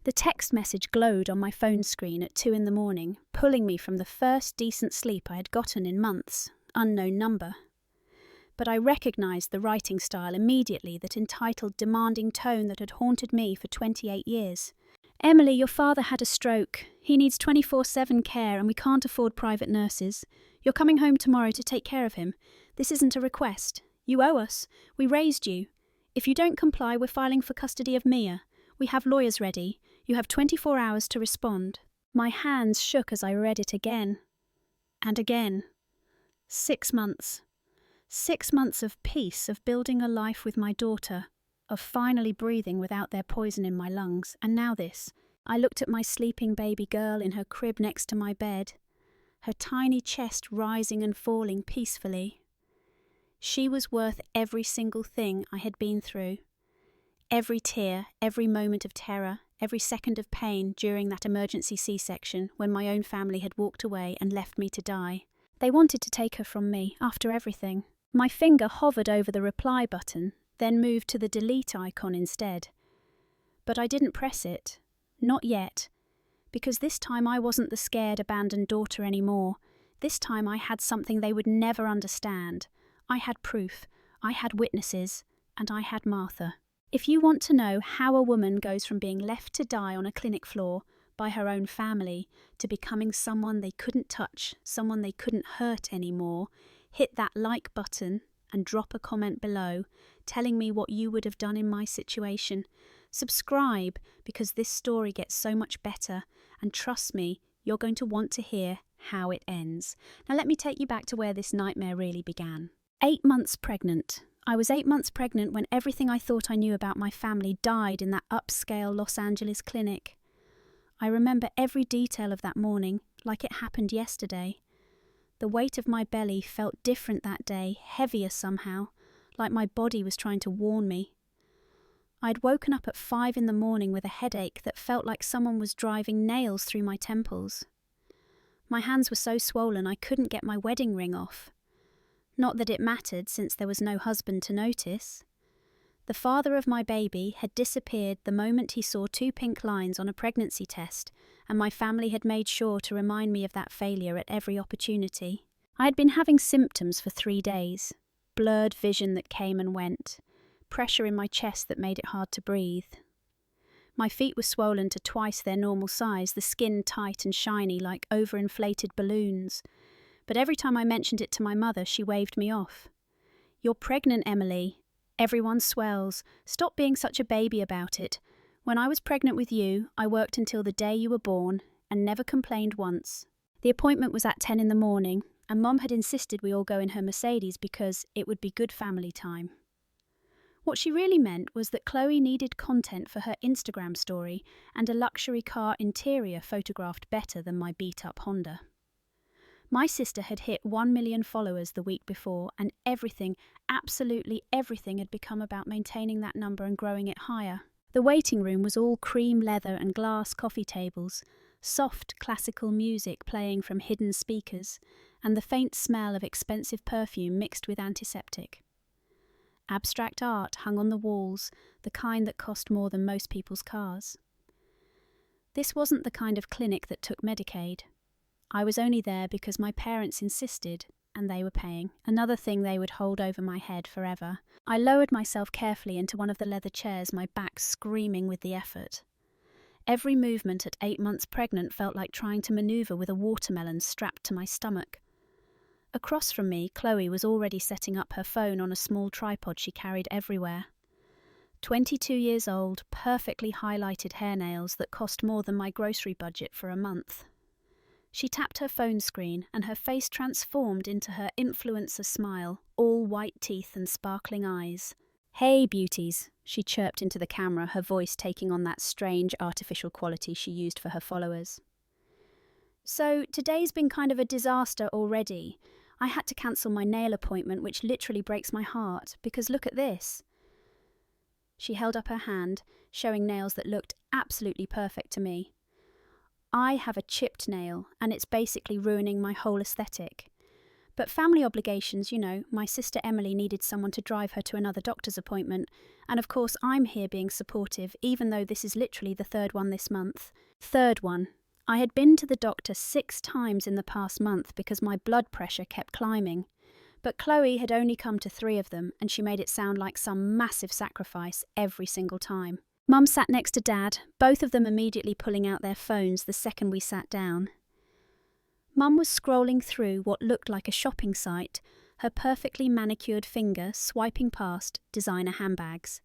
The text message glowed on my phone screen at 2 in the morning, pulling me from the first decent sleep I had gotten in months. Unknown number. But I recognised the writing style immediately, that entitled, demanding tone that had haunted me for 28 years. Emily, your father had a stroke. He needs 24/7 care and we can't afford private nurses. You're coming home tomorrow to take care of him. This isn't a request. You owe us. We raised you. If you don't comply, we're filing for custody of Mia. We have lawyers ready. You have 24 hours to respond. My hands shook as I read it again. And again. 6 months. 6 months of peace, of building a life with my daughter, of finally breathing without their poison in my lungs, and now this. I looked at my sleeping baby girl in her crib next to my bed, her tiny chest rising and falling peacefully. She was worth every single thing I had been through. Every tear, every moment of terror, every second of pain during that emergency C-section when my own family had walked away and left me to die. They wanted to take her from me, after everything. My finger hovered over the reply button, then moved to the delete icon instead. But I didn't press it. Not yet. Because this time I wasn't the scared, abandoned daughter anymore. This time I had something they would never understand. I had proof, I had witnesses, and I had Martha. If you want to know how a woman goes from being left to die on a clinic floor by her own family to becoming someone they couldn't touch, someone they couldn't hurt anymore, hit that like button and drop a comment below telling me what you would have done in my situation. Subscribe, because this story gets so much better, and trust me, you're going to want to hear how it ends. Now let me take you back to where this nightmare really began. 8 months pregnant. I was 8 months pregnant when everything I thought I knew about my family died in that upscale Los Angeles clinic. I remember every detail of that morning, like it happened yesterday. The weight of my belly felt different that day, heavier somehow, like my body was trying to warn me. I'd woken up at 5 in the morning with a headache that felt like someone was driving nails through my temples. My hands were so swollen I couldn't get my wedding ring off. Not that it mattered, since there was no husband to notice. The father of my baby had disappeared the moment he saw 2 pink lines on a pregnancy test, and my family had made sure to remind me of that failure at every opportunity. I had been having symptoms for 3 days. Blurred vision that came and went. Pressure in my chest that made it hard to breathe. My feet were swollen to twice their normal size, the skin tight and shiny like overinflated balloons. But every time I mentioned it to my mother, she waved me off. "You're pregnant, Emily. Everyone swells. Stop being such a baby about it. When I was pregnant with you, I worked until the day you were born and never complained once." The appointment was at 10 in the morning, and Mum had insisted we all go in her Mercedes because it would be good family time. What she really meant was that Chloe needed content for her Instagram story and a luxury car interior photographed better than my beat-up Honda. My sister had hit 1 million followers the week before, and everything, absolutely everything, had become about maintaining that number and growing it higher. The waiting room was all cream leather and glass coffee tables, soft classical music playing from hidden speakers, and the faint smell of expensive perfume mixed with antiseptic. Abstract art hung on the walls, the kind that cost more than most people's cars. This wasn't the kind of clinic that took Medicaid. I was only there because my parents insisted, and they were paying, another thing they would hold over my head forever. I lowered myself carefully into one of the leather chairs, my back screaming with the effort. Every movement at 8 months pregnant felt like trying to maneuver with a watermelon strapped to my stomach. Across from me, Chloe was already setting up her phone on a small tripod she carried everywhere. 22 years old, perfectly highlighted hairnails that cost more than my grocery budget for a month. She tapped her phone screen, and her face transformed into her influencer smile, all white teeth and sparkling eyes. "Hey, beauties," she chirped into the camera, her voice taking on that strange artificial quality she used for her followers. "So, today's been kind of a disaster already. I had to cancel my nail appointment, which literally breaks my heart, because look at this." She held up her hand, showing nails that looked absolutely perfect to me. I have a chipped nail, and it's basically ruining my whole aesthetic. But family obligations, my sister Emily needed someone to drive her to another doctor's appointment, and of course I'm here being supportive, even though this is literally the third one this month. Third one. I had been to the doctor 6 times in the past month because my blood pressure kept climbing. But Chloe had only come to 3 of them, and she made it sound like some massive sacrifice every single time. Mum sat next to Dad, both of them immediately pulling out their phones the second we sat down. Mum was scrolling through what looked like a shopping site, her perfectly manicured finger swiping past designer handbags.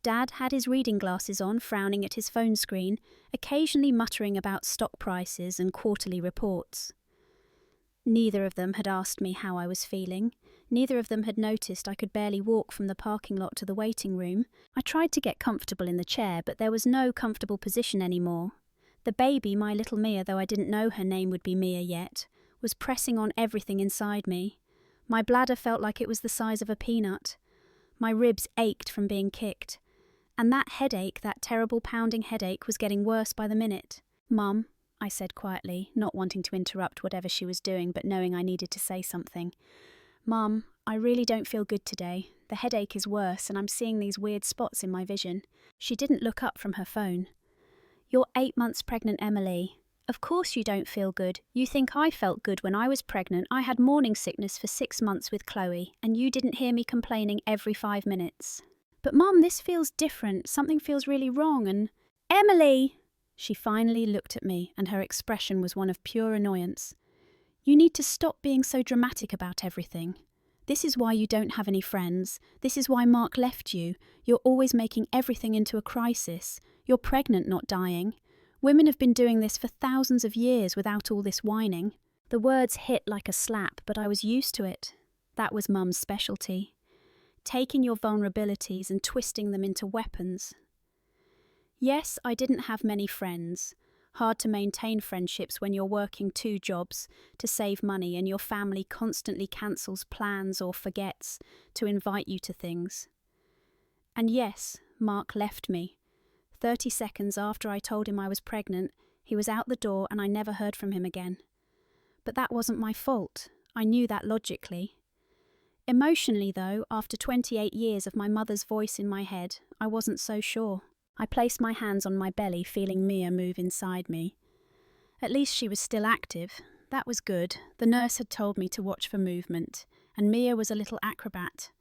Dad had his reading glasses on, frowning at his phone screen, occasionally muttering about stock prices and quarterly reports. Neither of them had asked me how I was feeling. Neither of them had noticed I could barely walk from the parking lot to the waiting room. I tried to get comfortable in the chair, but there was no comfortable position anymore. The baby, my little Mia, though I didn't know her name would be Mia yet, was pressing on everything inside me. My bladder felt like it was the size of a peanut. My ribs ached from being kicked. And that headache, that terrible pounding headache, was getting worse by the minute. "Mum," I said quietly, not wanting to interrupt whatever she was doing, but knowing I needed to say something. "Mum, I really don't feel good today. The headache is worse, and I'm seeing these weird spots in my vision." She didn't look up from her phone. "You're 8 months pregnant, Emily. Of course you don't feel good. You think I felt good when I was pregnant. I had morning sickness for 6 months with Chloe, and you didn't hear me complaining every 5 minutes. But Mum, this feels different. Something feels really wrong and—" "Emily!" She finally looked at me, and her expression was one of pure annoyance. "You need to stop being so dramatic about everything. This is why you don't have any friends. This is why Mark left you. You're always making everything into a crisis. You're pregnant, not dying. Women have been doing this for thousands of years without all this whining." The words hit like a slap, but I was used to it. That was Mum's specialty. Taking your vulnerabilities and twisting them into weapons. Yes, I didn't have many friends. Hard to maintain friendships when you're working 2 jobs to save money and your family constantly cancels plans or forgets to invite you to things. And yes, Mark left me. 30 seconds after I told him I was pregnant, he was out the door and I never heard from him again. But that wasn't my fault. I knew that logically. Emotionally, though, after 28 years of my mother's voice in my head, I wasn't so sure. I placed my hands on my belly, feeling Mia move inside me. At least she was still active. That was good. The nurse had told me to watch for movement, and Mia was a little acrobat,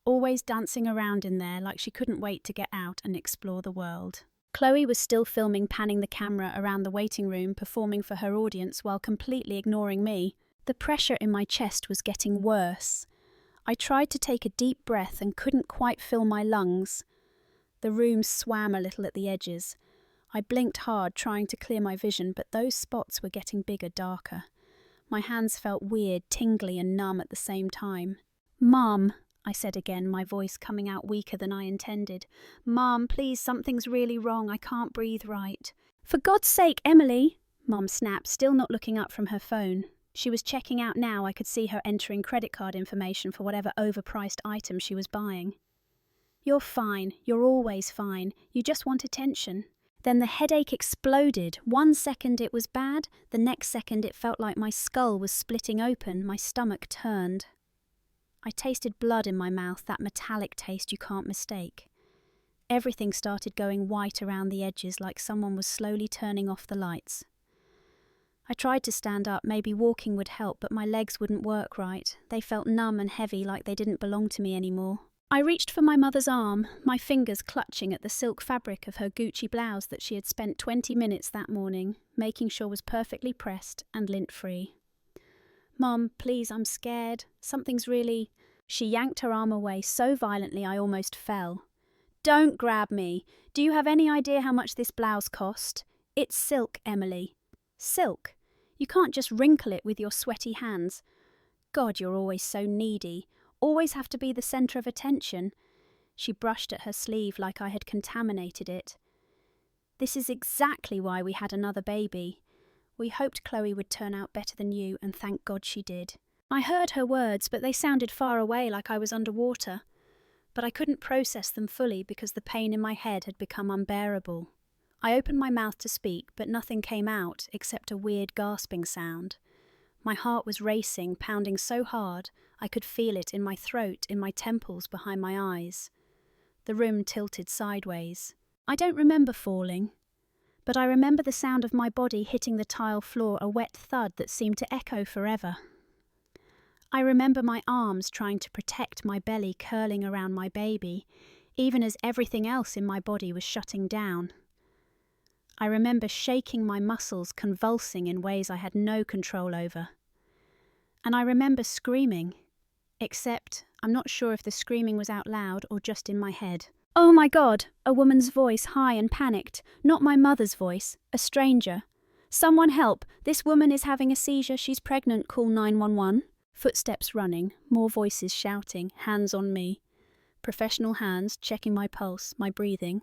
always dancing around in there like she couldn't wait to get out and explore the world. Chloe was still filming, panning the camera around the waiting room, performing for her audience while completely ignoring me. The pressure in my chest was getting worse. I tried to take a deep breath and couldn't quite fill my lungs. The room swam a little at the edges. I blinked hard, trying to clear my vision, but those spots were getting bigger, darker. My hands felt weird, tingly and numb at the same time. "Mum," I said again, my voice coming out weaker than I intended. "Mum, please, something's really wrong. I can't breathe right." "For God's sake, Emily!" Mum snapped, still not looking up from her phone. She was checking out now. I could see her entering credit card information for whatever overpriced item she was buying. "You're fine. You're always fine. You just want attention." Then the headache exploded. 1 second it was bad, the next second it felt like my skull was splitting open, my stomach turned. I tasted blood in my mouth, that metallic taste you can't mistake. Everything started going white around the edges like someone was slowly turning off the lights. I tried to stand up, maybe walking would help, but my legs wouldn't work right. They felt numb and heavy, like they didn't belong to me anymore. I reached for my mother's arm, my fingers clutching at the silk fabric of her Gucci blouse that she had spent 20 minutes that morning, making sure was perfectly pressed and lint-free. "Mum, please, I'm scared. Something's really—" She yanked her arm away so violently I almost fell. "Don't grab me. Do you have any idea how much this blouse cost? It's silk, Emily. Silk. You can't just wrinkle it with your sweaty hands. God, you're always so needy. Always have to be the centre of attention." She brushed at her sleeve like I had contaminated it. "This is exactly why we had another baby. We hoped Chloe would turn out better than you, and thank God she did." I heard her words, but they sounded far away like I was underwater. But I couldn't process them fully because the pain in my head had become unbearable. I opened my mouth to speak, but nothing came out except a weird gasping sound. My heart was racing, pounding so hard I could feel it in my throat, in my temples, behind my eyes. The room tilted sideways. I don't remember falling, but I remember the sound of my body hitting the tile floor, a wet thud that seemed to echo forever. I remember my arms trying to protect my belly, curling around my baby, even as everything else in my body was shutting down. I remember shaking my muscles, convulsing in ways I had no control over. And I remember screaming, except I'm not sure if the screaming was out loud or just in my head. "Oh my God!" A woman's voice, high and panicked. Not my mother's voice, a stranger. "Someone help! This woman is having a seizure, she's pregnant, call 911. Footsteps running, more voices shouting, hands on me. Professional hands, checking my pulse, my breathing.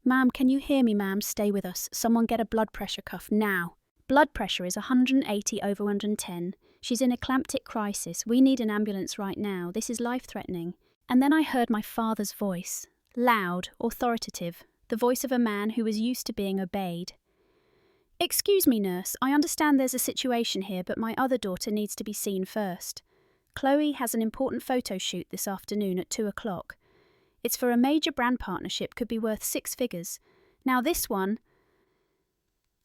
"Ma'am, can you hear me, ma'am? Stay with us. Someone get a blood pressure cuff, now." Blood pressure is 180 over 110. She's in a eclamptic crisis. We need an ambulance right now. This is life-threatening. And then I heard my father's voice, loud, authoritative, the voice of a man who was used to being obeyed. "Excuse me, nurse. I understand there's a situation here, but my other daughter needs to be seen first. Chloe has an important photo shoot this afternoon at 2 o'clock. It's for a major brand partnership, could be worth 6 figures. Now this one..."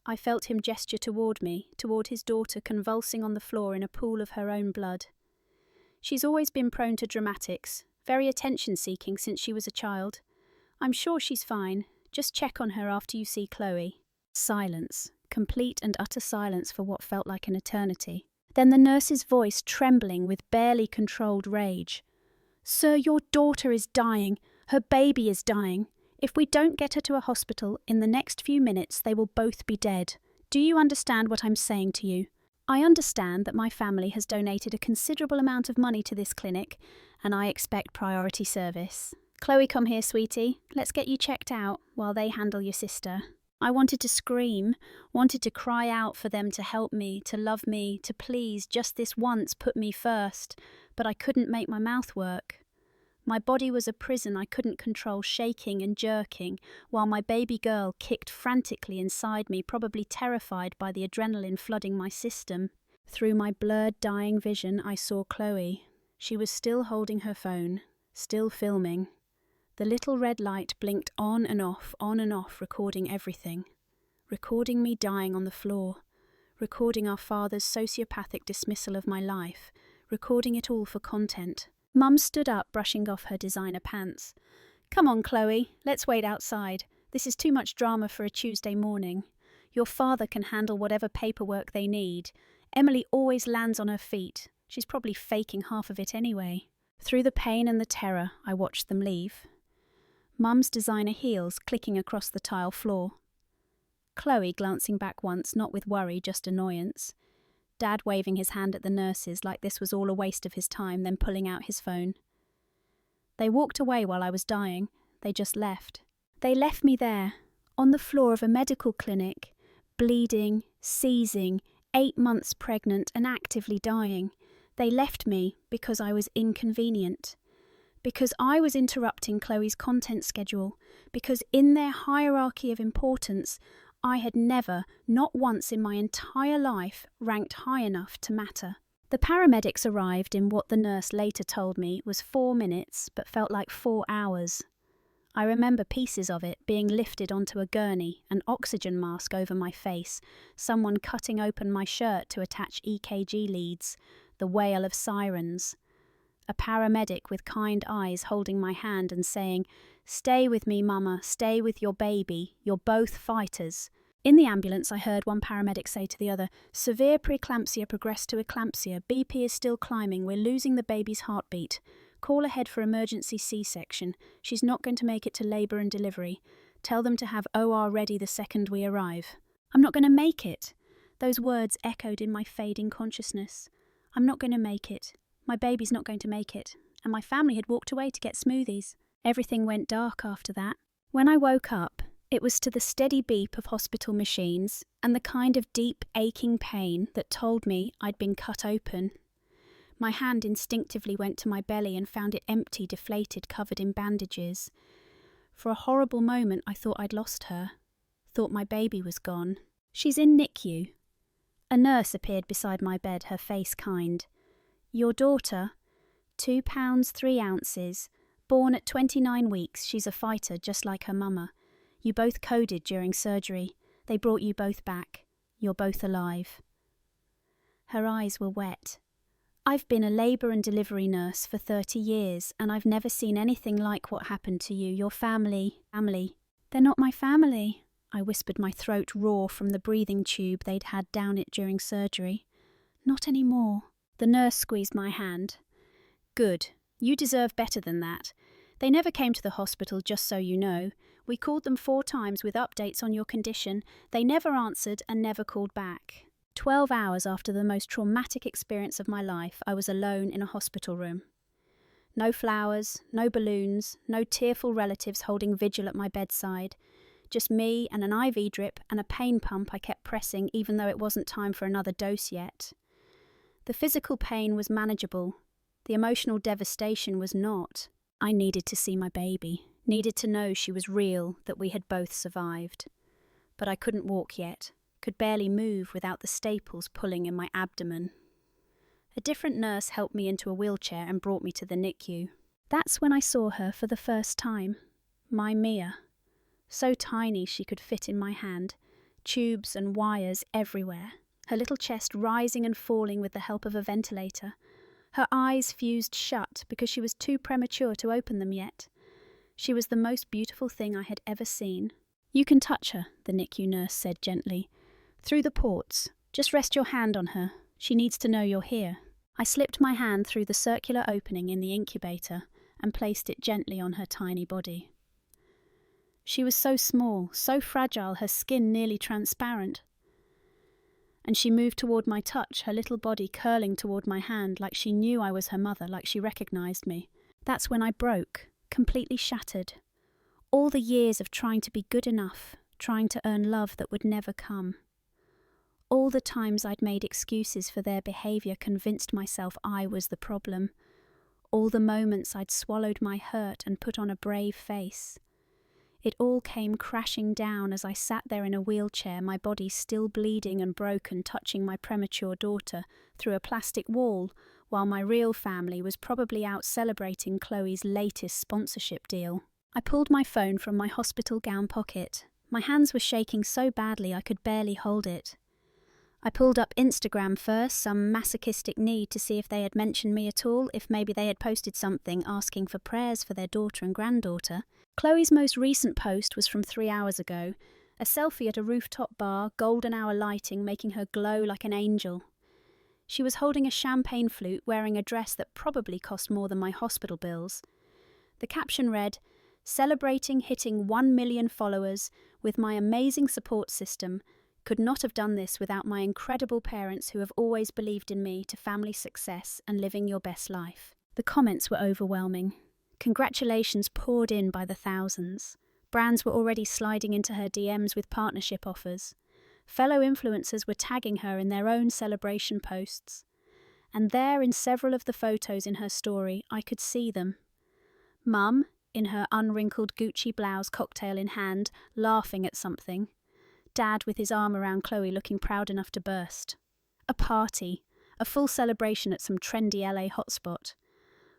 I felt him gesture toward me, toward his daughter convulsing on the floor in a pool of her own blood. She's always been prone to dramatics, very attention-seeking since she was a child. I'm sure she's fine. Just check on her after you see Chloe. Silence, complete and utter silence for what felt like an eternity. Then the nurse's voice trembling with barely controlled rage. "Sir, your daughter is dying. Her baby is dying. If we don't get her to a hospital in the next few minutes, they will both be dead. Do you understand what I'm saying to you? I understand that my family has donated a considerable amount of money to this clinic, and I expect priority service. Chloe, come here, sweetie. Let's get you checked out while they handle your sister." I wanted to scream, wanted to cry out for them to help me, to love me, to please, just this once, put me first, but I couldn't make my mouth work. My body was a prison I couldn't control, shaking and jerking, while my baby girl kicked frantically inside me, probably terrified by the adrenaline flooding my system. Through my blurred, dying vision, I saw Chloe. She was still holding her phone, still filming. The little red light blinked on and off, recording everything. Recording me dying on the floor. Recording our father's sociopathic dismissal of my life. Recording it all for content. Mum stood up, brushing off her designer pants. "Come on, Chloe, let's wait outside. This is too much drama for a Tuesday morning. Your father can handle whatever paperwork they need. Emily always lands on her feet. She's probably faking half of it anyway." Through the pain and the terror, I watched them leave. Mum's designer heels clicking across the tile floor. Chloe glancing back once, not with worry, just annoyance. Dad waving his hand at the nurses like this was all a waste of his time, then pulling out his phone. They walked away while I was dying. They just left. They left me there, on the floor of a medical clinic, bleeding, seizing, 8 months pregnant and actively dying. They left me because I was inconvenient. Because I was interrupting Chloe's content schedule. Because in their hierarchy of importance, I had never, not once in my entire life, ranked high enough to matter. The paramedics arrived in what the nurse later told me was 4 minutes, but felt like 4 hours. I remember pieces of it, being lifted onto a gurney, an oxygen mask over my face, someone cutting open my shirt to attach EKG leads, the wail of sirens. A paramedic with kind eyes holding my hand and saying, "Stay with me, Mama, stay with your baby, you're both fighters." In the ambulance, I heard one paramedic say to the other, "Severe preeclampsia progressed to eclampsia, BP is still climbing, we're losing the baby's heartbeat. Call ahead for emergency C-section, she's not going to make it to labour and delivery. Tell them to have OR ready the second we arrive." I'm not going to make it. Those words echoed in my fading consciousness. I'm not going to make it. My baby's not going to make it. And my family had walked away to get smoothies. Everything went dark after that. When I woke up, it was to the steady beep of hospital machines and the kind of deep, aching pain that told me I'd been cut open. My hand instinctively went to my belly and found it empty, deflated, covered in bandages. For a horrible moment, I thought I'd lost her. Thought my baby was gone. She's in NICU. A nurse appeared beside my bed, her face kind. "Your daughter, 2 pounds 3 ounces, born at 29 weeks, she's a fighter just like her mama. You both coded during surgery. They brought you both back. You're both alive." Her eyes were wet. "I've been a labour and delivery nurse for 30 years, and I've never seen anything like what happened to you. Your family. They're not my family," I whispered, my throat raw from the breathing tube they'd had down it during surgery. "Not anymore." The nurse squeezed my hand. "Good. You deserve better than that. They never came to the hospital, just so you know. We called them 4 times with updates on your condition. They never answered and never called back." 12 hours after the most traumatic experience of my life, I was alone in a hospital room. No flowers, no balloons, no tearful relatives holding vigil at my bedside. Just me and an IV drip and a pain pump I kept pressing even though it wasn't time for another dose yet. The physical pain was manageable. The emotional devastation was not. I needed to see my baby, needed to know she was real, that we had both survived. But I couldn't walk yet, could barely move without the staples pulling in my abdomen. A different nurse helped me into a wheelchair and brought me to the NICU. That's when I saw her for the first time. My Mia. So tiny she could fit in my hand, tubes and wires everywhere, her little chest rising and falling with the help of a ventilator. Her eyes fused shut because she was too premature to open them yet. She was the most beautiful thing I had ever seen. "You can touch her," the NICU nurse said gently. "Through the ports. Just rest your hand on her. She needs to know you're here." I slipped my hand through the circular opening in the incubator and placed it gently on her tiny body. She was so small, so fragile, her skin nearly transparent. And she moved toward my touch, her little body curling toward my hand like she knew I was her mother, like she recognized me. That's when I broke, completely shattered. All the years of trying to be good enough, trying to earn love that would never come. All the times I'd made excuses for their behaviour, convinced myself I was the problem. All the moments I'd swallowed my hurt and put on a brave face. It all came crashing down as I sat there in a wheelchair, my body still bleeding and broken, touching my premature daughter through a plastic wall, while my real family was probably out celebrating Chloe's latest sponsorship deal. I pulled my phone from my hospital gown pocket. My hands were shaking so badly I could barely hold it. I pulled up Instagram first, some masochistic need to see if they had mentioned me at all, if maybe they had posted something asking for prayers for their daughter and granddaughter. Chloe's most recent post was from 3 hours ago, a selfie at a rooftop bar, golden hour lighting making her glow like an angel. She was holding a champagne flute, wearing a dress that probably cost more than my hospital bills. The caption read, "Celebrating hitting 1 million followers with my amazing support system. Could not have done this without my incredible parents who have always believed in me to family success and living your best life." The comments were overwhelming. Congratulations poured in by the thousands. Brands were already sliding into her DMs with partnership offers. Fellow influencers were tagging her in their own celebration posts. And there in several of the photos in her story, I could see them. Mum, in her unwrinkled Gucci blouse, cocktail in hand, laughing at something. Dad with his arm around Chloe looking proud enough to burst. A party, a full celebration at some trendy LA hotspot.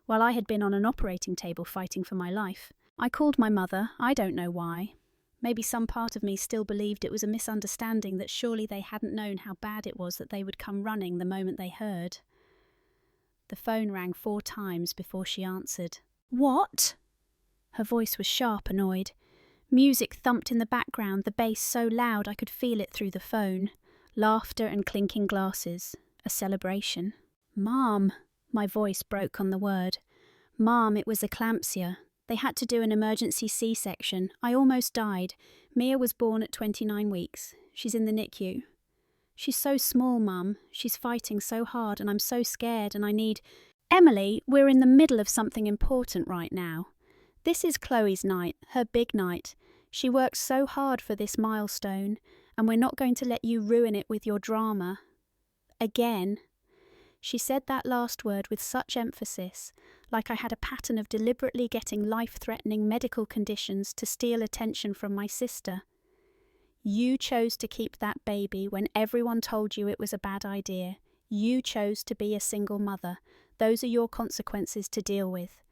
While I had been on an operating table fighting for my life, I called my mother, I don't know why. Maybe some part of me still believed it was a misunderstanding, that surely they hadn't known how bad it was that they would come running the moment they heard. The phone rang 4 times before she answered. "What?" Her voice was sharp, annoyed. Music thumped in the background, the bass so loud I could feel it through the phone. Laughter and clinking glasses. A celebration. "Mom," my voice broke on the word. "Mom, it was eclampsia. They had to do an emergency C-section. I almost died. Mia was born at 29 weeks. She's in the NICU. She's so small, Mum. She's fighting so hard and I'm so scared and I need..." "Emily, we're in the middle of something important right now. This is Chloe's night, her big night. She worked so hard for this milestone, and we're not going to let you ruin it with your drama. Again." She said that last word with such emphasis, like I had a pattern of deliberately getting life-threatening medical conditions to steal attention from my sister. You chose to keep that baby when everyone told you it was a bad idea. You chose to be a single mother. Those are your consequences to deal with.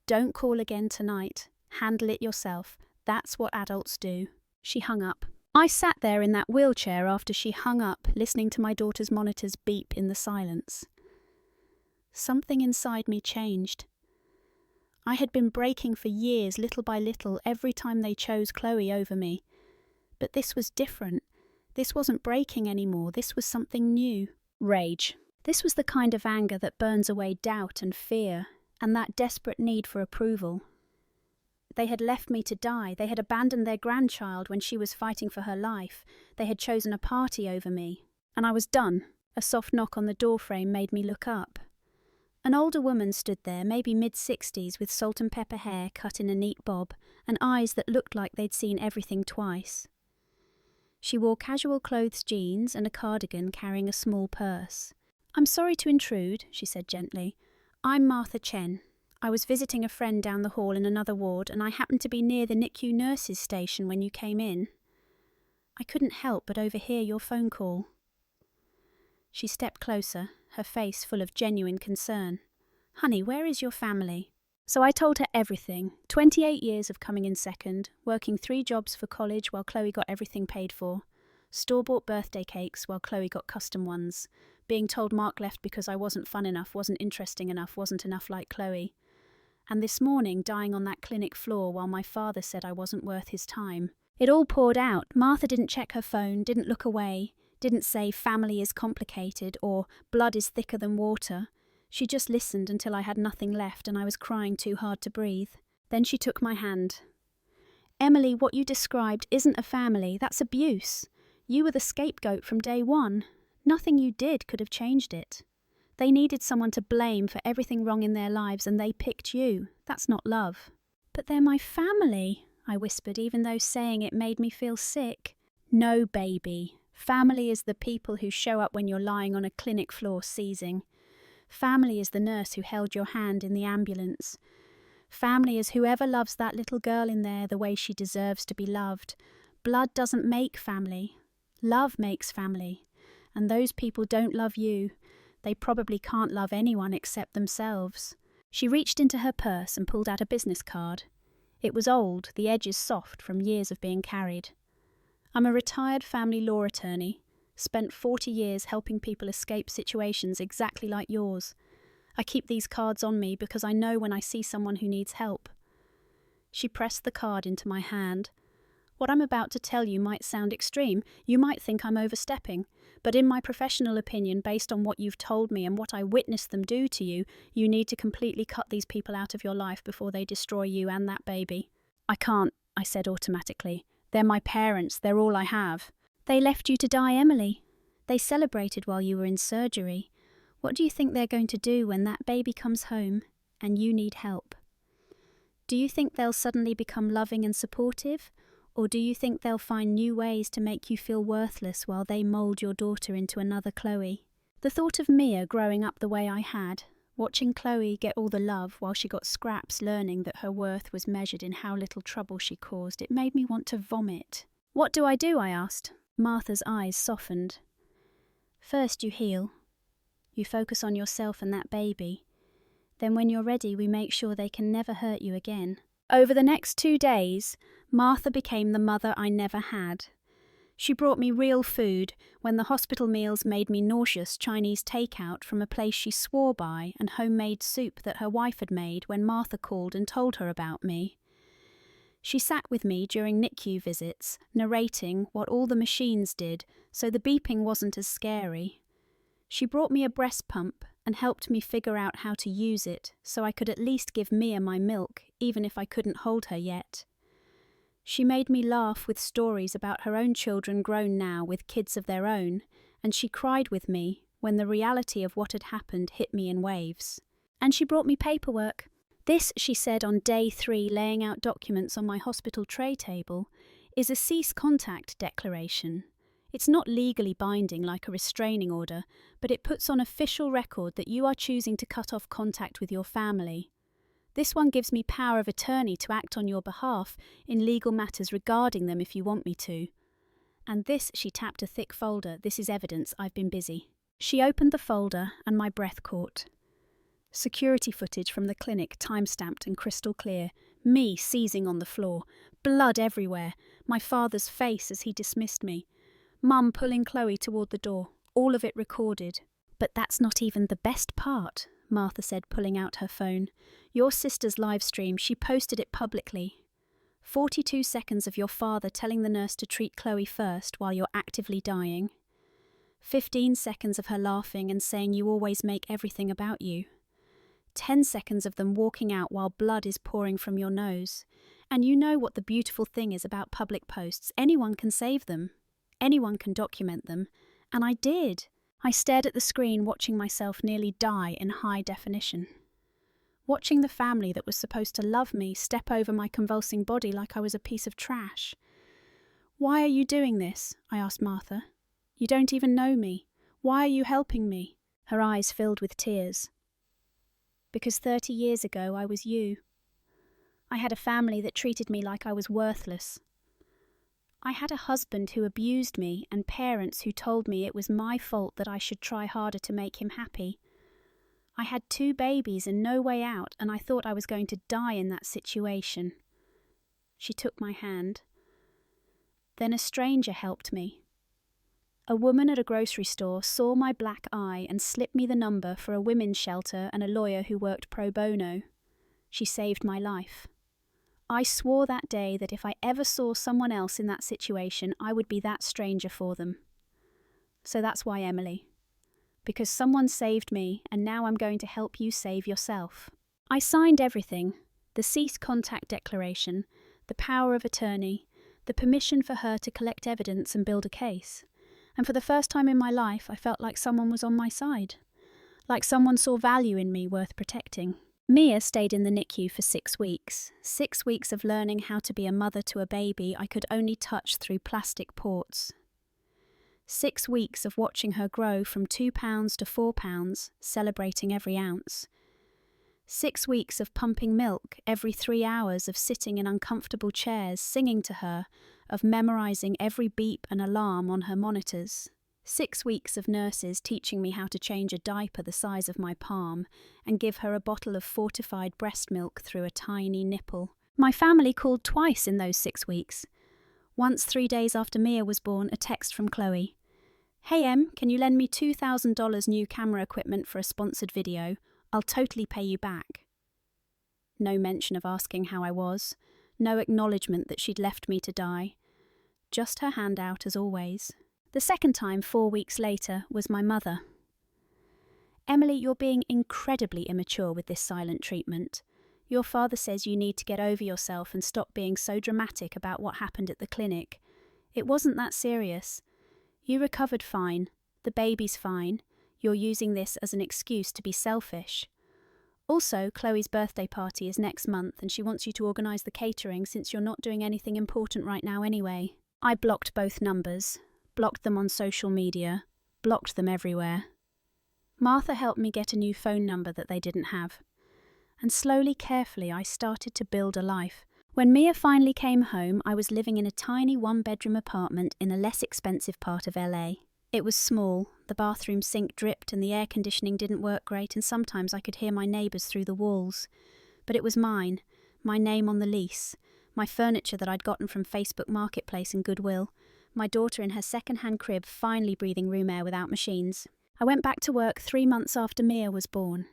Don't call again tonight. Handle it yourself. That's what adults do." She hung up. I sat there in that wheelchair after she hung up, listening to my daughter's monitors beep in the silence. Something inside me changed. I had been breaking for years, little by little, every time they chose Chloe over me. But this was different. This wasn't breaking anymore. This was something new. Rage. This was the kind of anger that burns away doubt and fear, and that desperate need for approval. They had left me to die. They had abandoned their grandchild when she was fighting for her life. They had chosen a party over me. And I was done. A soft knock on the doorframe made me look up. An older woman stood there, maybe mid-60s, with salt and pepper hair cut in a neat bob, and eyes that looked like they'd seen everything twice. She wore casual clothes jeans and a cardigan carrying a small purse. "I'm sorry to intrude," she said gently. "I'm Martha Chen. I was visiting a friend down the hall in another ward, and I happened to be near the NICU nurses' station when you came in. I couldn't help but overhear your phone call." She stepped closer, her face full of genuine concern. "Honey, where is your family?" So I told her everything. 28 years of coming in second, working 3 jobs for college while Chloe got everything paid for, store-bought birthday cakes while Chloe got custom ones, being told Mark left because I wasn't fun enough, wasn't interesting enough, wasn't enough like Chloe. And this morning, dying on that clinic floor while my father said I wasn't worth his time. It all poured out. Martha didn't check her phone, didn't look away, didn't say family is complicated or blood is thicker than water. She just listened until I had nothing left and I was crying too hard to breathe. Then she took my hand. "Emily, what you described isn't a family, that's abuse. You were the scapegoat from day one. Nothing you did could have changed it. They needed someone to blame for everything wrong in their lives and they picked you. That's not love." "But they're my family," I whispered, even though saying it made me feel sick. "No, baby. Family is the people who show up when you're lying on a clinic floor seizing. Family is the nurse who held your hand in the ambulance. Family is whoever loves that little girl in there the way she deserves to be loved. Blood doesn't make family. Love makes family. And those people don't love you. They probably can't love anyone except themselves." She reached into her purse and pulled out a business card. It was old, the edges soft from years of being carried. "I'm a retired family law attorney. Spent 40 years helping people escape situations exactly like yours. I keep these cards on me because I know when I see someone who needs help." She pressed the card into my hand. "What I'm about to tell you might sound extreme. You might think I'm overstepping. But in my professional opinion, based on what you've told me and what I witnessed them do to you, you need to completely cut these people out of your life before they destroy you and that baby." "I can't," I said automatically. "They're my parents. They're all I have." "They left you to die, Emily. They celebrated while you were in surgery. What do you think they're going to do when that baby comes home and you need help? Do you think they'll suddenly become loving and supportive? Or do you think they'll find new ways to make you feel worthless while they mould your daughter into another Chloe?" The thought of Mia growing up the way I had, watching Chloe get all the love while she got scraps learning that her worth was measured in how little trouble she caused, it made me want to vomit. "What do?" I asked. Martha's eyes softened. "First you heal. You focus on yourself and that baby. Then when you're ready, we make sure they can never hurt you again." Over the next 2 days, Martha became the mother I never had. She brought me real food when the hospital meals made me nauseous Chinese takeout from a place she swore by and homemade soup that her wife had made when Martha called and told her about me. She sat with me during NICU visits, narrating what all the machines did, so the beeping wasn't as scary. She brought me a breast pump and helped me figure out how to use it so I could at least give Mia my milk, even if I couldn't hold her yet. She made me laugh with stories about her own children grown now with kids of their own, and she cried with me when the reality of what had happened hit me in waves. And she brought me paperwork. "This," she said on day 3, laying out documents on my hospital tray table, "is a cease contact declaration. It's not legally binding like a restraining order, but it puts on official record that you are choosing to cut off contact with your family. This one gives me power of attorney to act on your behalf in legal matters regarding them if you want me to. And this, she tapped a thick folder, this is evidence I've been busy. She opened the folder and my breath caught. Security footage from the clinic, time-stamped and crystal clear. Me seizing on the floor. Blood everywhere. My father's face as he dismissed me. Mum pulling Chloe toward the door. All of it recorded. But that's not even the best part, Martha said, pulling out her phone. Your sister's live stream, she posted it publicly. 42 seconds of your father telling the nurse to treat Chloe first while you're actively dying. 15 seconds of her laughing and saying you always make everything about you. 10 seconds of them walking out while blood is pouring from your nose. And you know what the beautiful thing is about public posts. Anyone can save them. Anyone can document them. And I did. I stared at the screen, watching myself nearly die in high definition. Watching the family that was supposed to love me step over my convulsing body like I was a piece of trash. Why are you doing this? I asked Martha. You don't even know me. Why are you helping me? Her eyes filled with tears. Because 30 years ago I was you. I had a family that treated me like I was worthless. I had a husband who abused me and parents who told me it was my fault that I should try harder to make him happy. I had 2 babies and no way out, and I thought I was going to die in that situation. She took my hand. Then a stranger helped me. A woman at a grocery store saw my black eye and slipped me the number for a women's shelter and a lawyer who worked pro bono. She saved my life. I swore that day that if I ever saw someone else in that situation, I would be that stranger for them. So that's why, Emily. Because someone saved me, and now I'm going to help you save yourself. I signed everything. The cease contact declaration, the power of attorney, the permission for her to collect evidence and build a case. And for the first time in my life, I felt like someone was on my side. Like someone saw value in me worth protecting. Mia stayed in the NICU for 6 weeks. 6 weeks of learning how to be a mother to a baby I could only touch through plastic ports. 6 weeks of watching her grow from 2 pounds to 4 pounds, celebrating every ounce. 6 weeks of pumping milk every 3 hours, of sitting in uncomfortable chairs, singing to her, of memorising every beep and alarm on her monitors. 6 weeks of nurses teaching me how to change a diaper the size of my palm and give her a bottle of fortified breast milk through a tiny nipple. My family called twice in those 6 weeks. Once 3 days after Mia was born, a text from Chloe. Hey Em, can you lend me $2,000 new camera equipment for a sponsored video? I'll totally pay you back. No mention of asking how I was. No acknowledgement that she'd left me to die. Just her hand out as always. The second time, 4 weeks later, was my mother. Emily, you're being incredibly immature with this silent treatment. Your father says you need to get over yourself and stop being so dramatic about what happened at the clinic. It wasn't that serious. You recovered fine. The baby's fine. You're using this as an excuse to be selfish. Also, Chloe's birthday party is next month and she wants you to organise the catering since you're not doing anything important right now anyway. I blocked both numbers. Blocked them on social media, blocked them everywhere. Martha helped me get a new phone number that they didn't have. And slowly, carefully, I started to build a life. When Mia finally came home, I was living in a tiny 1-bedroom apartment in a less expensive part of LA. It was small, the bathroom sink dripped and the air conditioning didn't work great, and sometimes I could hear my neighbours through the walls. But it was mine, my name on the lease, my furniture that I'd gotten from Facebook Marketplace and Goodwill. My daughter in her second-hand crib, finally breathing room air without machines. I went back to work 3 months after Mia was born.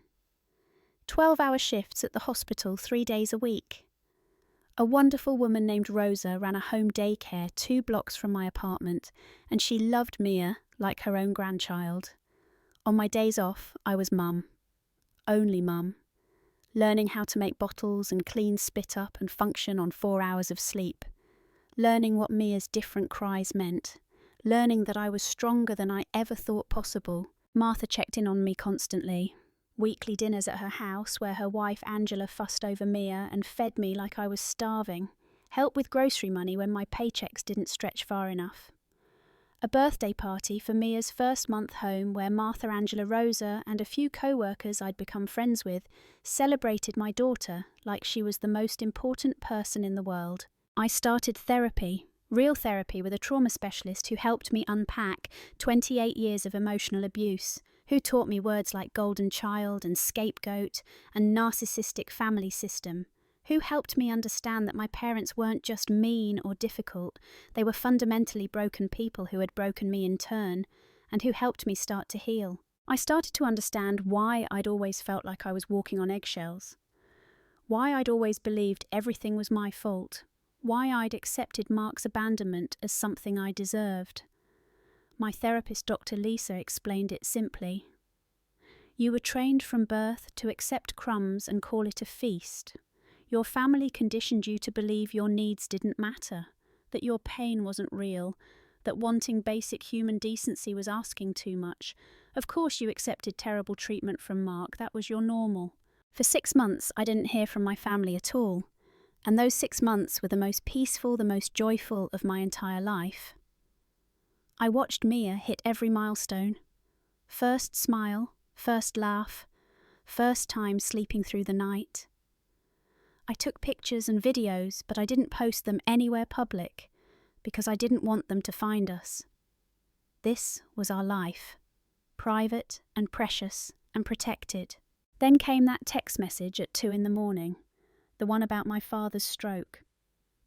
12-hour shifts at the hospital 3 days a week. A wonderful woman named Rosa ran a home daycare 2 blocks from my apartment, and she loved Mia like her own grandchild. On my days off, I was mum. Only mum. Learning how to make bottles and clean spit up and function on 4 hours of sleep. Learning what Mia's different cries meant. Learning that I was stronger than I ever thought possible. Martha checked in on me constantly. Weekly dinners at her house where her wife Angela fussed over Mia and fed me like I was starving. Help with grocery money when my paychecks didn't stretch far enough. A birthday party for Mia's first month home where Martha, Angela, Rosa and a few co-workers I'd become friends with celebrated my daughter like she was the most important person in the world. I started therapy, Real therapy with a trauma specialist who helped me unpack 28 years of emotional abuse, who taught me words like golden child and scapegoat and narcissistic family system, who helped me understand that my parents weren't just mean or difficult, they were fundamentally broken people who had broken me in turn, and who helped me start to heal. I started to understand why I'd always felt like I was walking on eggshells, why I'd always believed everything was my fault, why I'd accepted Mark's abandonment as something I deserved. My therapist, Dr. Lisa, explained it simply. You were trained from birth to accept crumbs and call it a feast. Your family conditioned you to believe your needs didn't matter, that your pain wasn't real, that wanting basic human decency was asking too much. Of course you accepted terrible treatment from Mark, that was your normal. For 6 months I didn't hear from my family at all, and those 6 months were the most peaceful, the most joyful of my entire life. I watched Mia hit every milestone. First smile, first laugh, first time sleeping through the night. I took pictures and videos, but I didn't post them anywhere public because I didn't want them to find us. This was our life, private and precious and protected. Then came that text message at 2 a.m, the one about my father's stroke,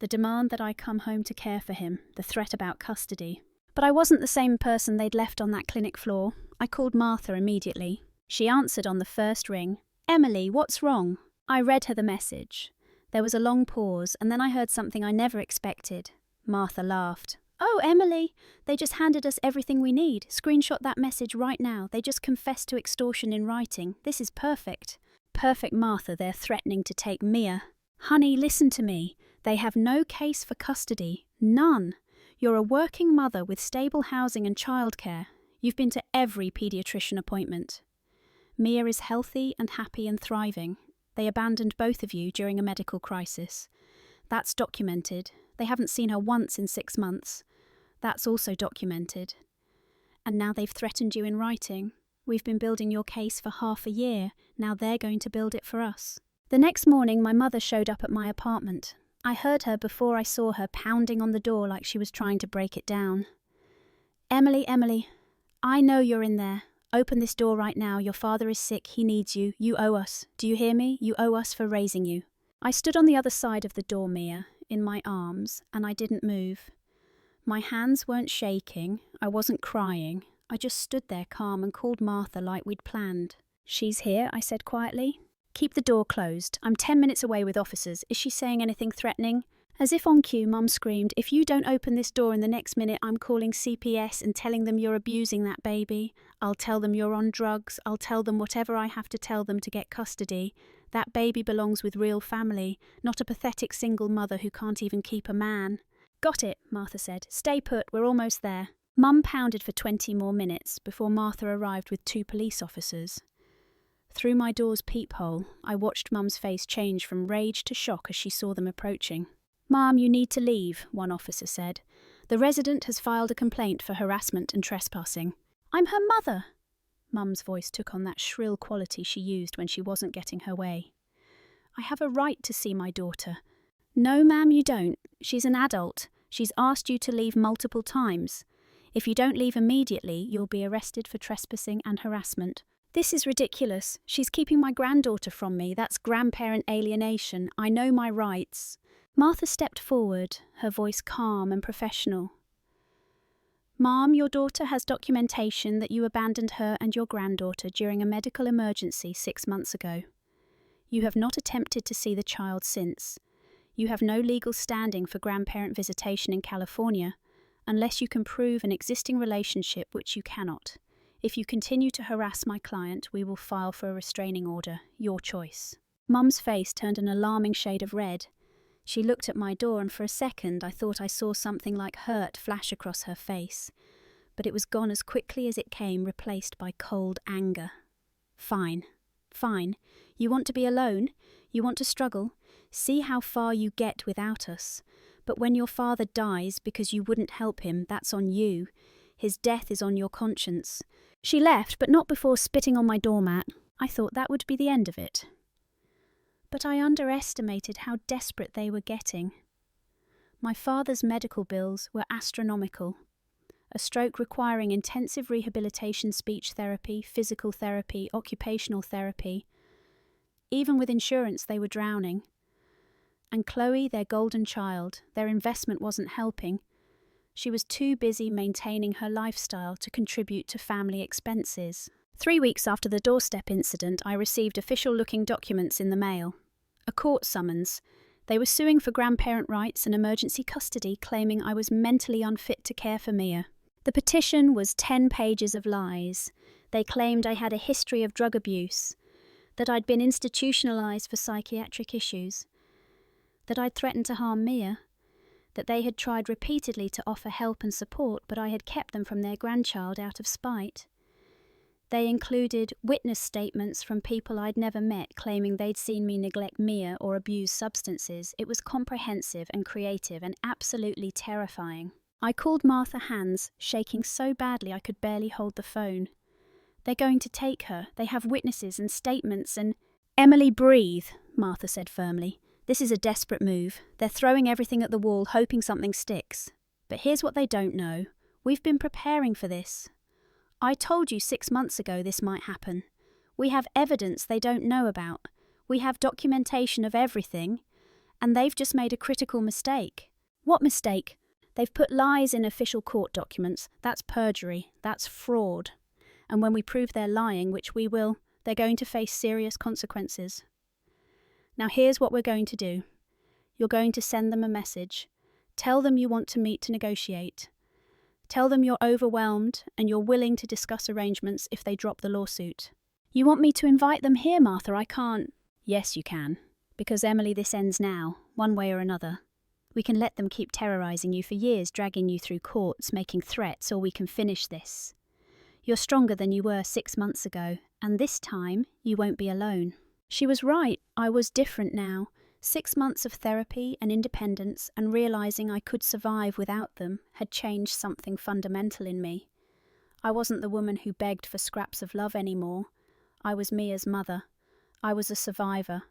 the demand that I come home to care for him, the threat about custody. But I wasn't the same person they'd left on that clinic floor. I called Martha immediately. She answered on the first ring. Emily, what's wrong? I read her the message. There was a long pause, and then I heard something I never expected. Martha laughed. Oh, Emily, they just handed us everything we need. Screenshot that message right now. They just confessed to extortion in writing. This is perfect. Perfect, Martha, they're threatening to take Mia. Honey, listen to me. They have no case for custody. None. You're a working mother with stable housing and childcare. You've been to every paediatrician appointment. Mia is healthy and happy and thriving. They abandoned both of you during a medical crisis. That's documented. They haven't seen her once in 6 months. That's also documented. And now they've threatened you in writing. We've been building your case for half a year. Now they're going to build it for us. The next morning, my mother showed up at my apartment. I heard her before I saw her pounding on the door like she was trying to break it down. Emily, I know you're in there. Open this door right now. Your father is sick. He needs you. You owe us. Do you hear me? You owe us for raising you. I stood on the other side of the door, Mia, in my arms, and I didn't move. My hands weren't shaking. I wasn't crying. I just stood there calm and called Martha like we'd planned. She's here, I said quietly. Keep the door closed. I'm 10 minutes away with officers. Is she saying anything threatening? As if on cue, Mum screamed, if you don't open this door in the next minute, I'm calling CPS and telling them you're abusing that baby. I'll tell them you're on drugs. I'll tell them whatever I have to tell them to get custody. That baby belongs with real family, not a pathetic single mother who can't even keep a man. Got it, Martha said. Stay put, we're almost there. Mum pounded for 20 more minutes before Martha arrived with 2 police officers. Through my door's peephole, I watched Mum's face change from rage to shock as she saw them approaching. Mum, you need to leave, one officer said. The resident has filed a complaint for harassment and trespassing. I'm her mother. Mum's voice took on that shrill quality she used when she wasn't getting her way. I have a right to see my daughter. No, ma'am, you don't. She's an adult. She's asked you to leave multiple times. If you don't leave immediately, you'll be arrested for trespassing and harassment. This is ridiculous. She's keeping my granddaughter from me. That's grandparent alienation. I know my rights. Martha stepped forward, her voice calm and professional. Ma'am, your daughter has documentation that you abandoned her and your granddaughter during a medical emergency 6 months ago. You have not attempted to see the child since. You have no legal standing for grandparent visitation in California, unless you can prove an existing relationship, which you cannot. If you continue to harass my client, we will file for a restraining order. Your choice. Mum's face turned an alarming shade of red. She looked at my door, and for a second I thought I saw something like hurt flash across her face. But it was gone as quickly as it came, replaced by cold anger. Fine. You want to be alone? You want to struggle? See how far you get without us. But when your father dies because you wouldn't help him, that's on you. His death is on your conscience. She left, but not before spitting on my doormat. I thought that would be the end of it. But I underestimated how desperate they were getting. My father's medical bills were astronomical. A stroke requiring intensive rehabilitation, speech therapy, physical therapy, occupational therapy. Even with insurance, they were drowning. And Chloe, their golden child, their investment wasn't helping. She was too busy maintaining her lifestyle to contribute to family expenses. 3 weeks after the doorstep incident, I received official-looking documents in the mail. A court summons. They were suing for grandparent rights and emergency custody, claiming I was mentally unfit to care for Mia. The petition was 10 pages of lies. They claimed I had a history of drug abuse, that I'd been institutionalized for psychiatric issues, that I'd threatened to harm Mia, that they had tried repeatedly to offer help and support, but I had kept them from their grandchild out of spite. They included witness statements from people I'd never met claiming they'd seen me neglect Mia or abuse substances. It was comprehensive and creative and absolutely terrifying. I called Martha Hands, shaking so badly I could barely hold the phone. They're going to take her. They have witnesses and statements and... Emily, breathe, Martha said firmly. This is a desperate move. They're throwing everything at the wall, hoping something sticks. But here's what they don't know. We've been preparing for this. I told you 6 months ago this might happen. We have evidence they don't know about. We have documentation of everything. And they've just made a critical mistake. What mistake? They've put lies in official court documents. That's perjury. That's fraud. And when we prove they're lying, which we will, they're going to face serious consequences. Now here's what we're going to do. You're going to send them a message. Tell them you want to meet to negotiate. Tell them you're overwhelmed and you're willing to discuss arrangements if they drop the lawsuit. You want me to invite them here, Martha? I can't. Yes, you can. Because, Emily, this ends now, one way or another. We can let them keep terrorising you for years, dragging you through courts, making threats, or we can finish this. You're stronger than you were 6 months ago, and this time you won't be alone. She was right. I was different now. 6 months of therapy and independence and realising I could survive without them had changed something fundamental in me. I wasn't the woman who begged for scraps of love anymore. I was Mia's mother. I was a survivor.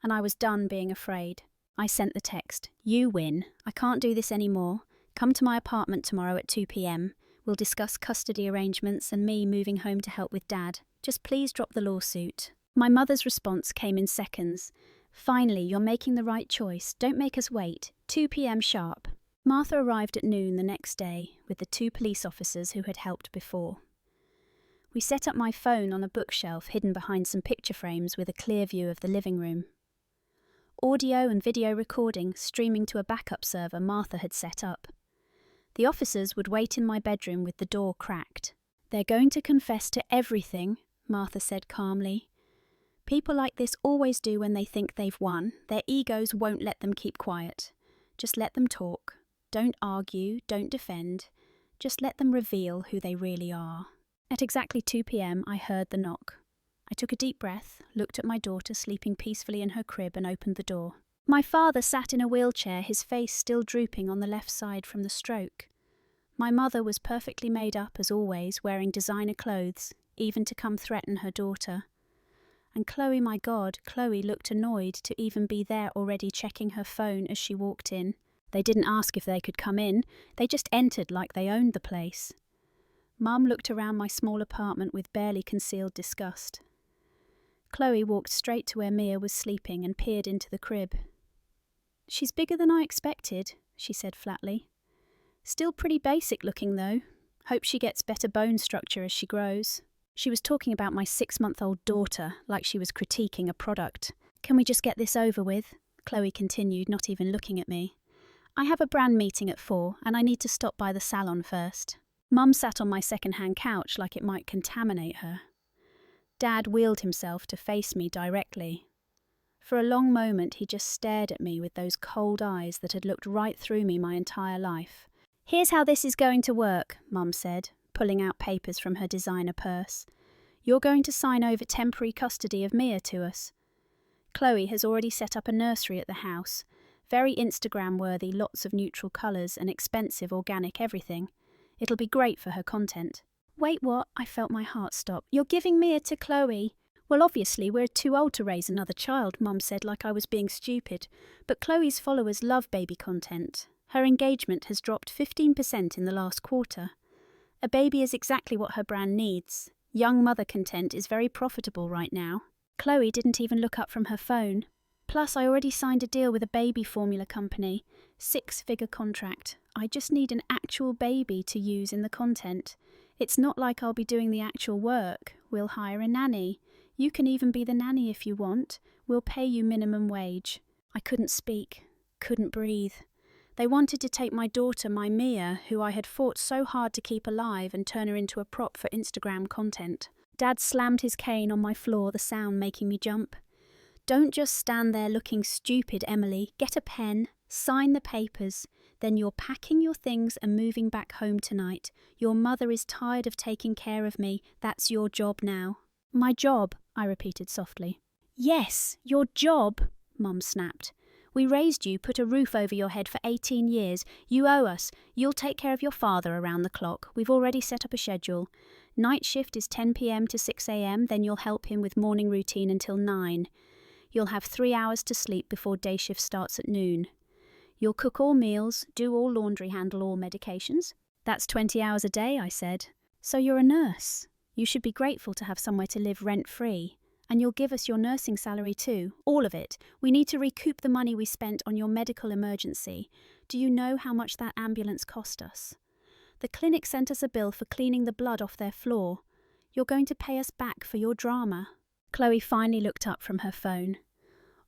And I was done being afraid. I sent the text. You win. I can't do this anymore. Come to my apartment tomorrow at 2 p.m. We'll discuss custody arrangements and me moving home to help with Dad. Just please drop the lawsuit. My mother's response came in seconds. Finally, you're making the right choice. Don't make us wait. 2 p.m. sharp. Martha arrived at noon the next day with the 2 police officers who had helped before. We set up my phone on a bookshelf hidden behind some picture frames with a clear view of the living room. Audio and video recording streaming to a backup server Martha had set up. The officers would wait in my bedroom with the door cracked. They're going to confess to everything, Martha said calmly. People like this always do when they think they've won. Their egos won't let them keep quiet. Just let them talk. Don't argue, don't defend. Just let them reveal who they really are. At exactly 2 p.m, I heard the knock. I took a deep breath, looked at my daughter sleeping peacefully in her crib and opened the door. My father sat in a wheelchair, his face still drooping on the left side from the stroke. My mother was perfectly made up as always, wearing designer clothes, even to come threaten her daughter. And Chloe, my God, Chloe looked annoyed to even be there already checking her phone as she walked in. They didn't ask if they could come in, they just entered like they owned the place. Mum looked around my small apartment with barely concealed disgust. Chloe walked straight to where Mia was sleeping and peered into the crib. She's bigger than I expected, she said flatly. Still pretty basic looking though. Hope she gets better bone structure as she grows. She was talking about my 6-month-old daughter like she was critiquing a product. Can we just get this over with? Chloe continued, not even looking at me. I have a brand meeting at 4 and I need to stop by the salon first. Mum sat on my second-hand couch like it might contaminate her. Dad wheeled himself to face me directly. For a long moment he just stared at me with those cold eyes that had looked right through me my entire life. Here's how this is going to work, Mum said, pulling out papers from her designer purse. You're going to sign over temporary custody of Mia to us. Chloe has already set up a nursery at the house. Very Instagram-worthy, lots of neutral colours and expensive organic everything. It'll be great for her content. Wait, what? I felt my heart stop. You're giving Mia to Chloe? Well, obviously, we're too old to raise another child, Mum said like I was being stupid. But Chloe's followers love baby content. Her engagement has dropped 15% in the last quarter. A baby is exactly what her brand needs. Young mother content is very profitable right now. Chloe didn't even look up from her phone. Plus, I already signed a deal with a baby formula company. 6-figure contract. I just need an actual baby to use in the content. It's not like I'll be doing the actual work. We'll hire a nanny. You can even be the nanny if you want. We'll pay you minimum wage. I couldn't speak, couldn't breathe. They wanted to take my daughter, my Mia, who I had fought so hard to keep alive, and turn her into a prop for Instagram content. Dad slammed his cane on my floor, the sound making me jump. Don't just stand there looking stupid, Emily. Get a pen, sign the papers. Then you're packing your things and moving back home tonight. Your mother is tired of taking care of me. That's your job now. My job, I repeated softly. Yes, your job, Mum snapped. We raised you, put a roof over your head for 18 years. You owe us. You'll take care of your father around the clock. We've already set up a schedule. Night shift is 10 p.m. to 6 a.m, then you'll help him with morning routine until 9. You'll have 3 hours to sleep before day shift starts at noon. You'll cook all meals, do all laundry, handle all medications. That's 20 hours a day, I said. So you're a nurse. You should be grateful to have somewhere to live rent-free. And you'll give us your nursing salary too, all of it. We need to recoup the money we spent on your medical emergency. Do you know how much that ambulance cost us? The clinic sent us a bill for cleaning the blood off their floor. You're going to pay us back for your drama. Chloe finally looked up from her phone.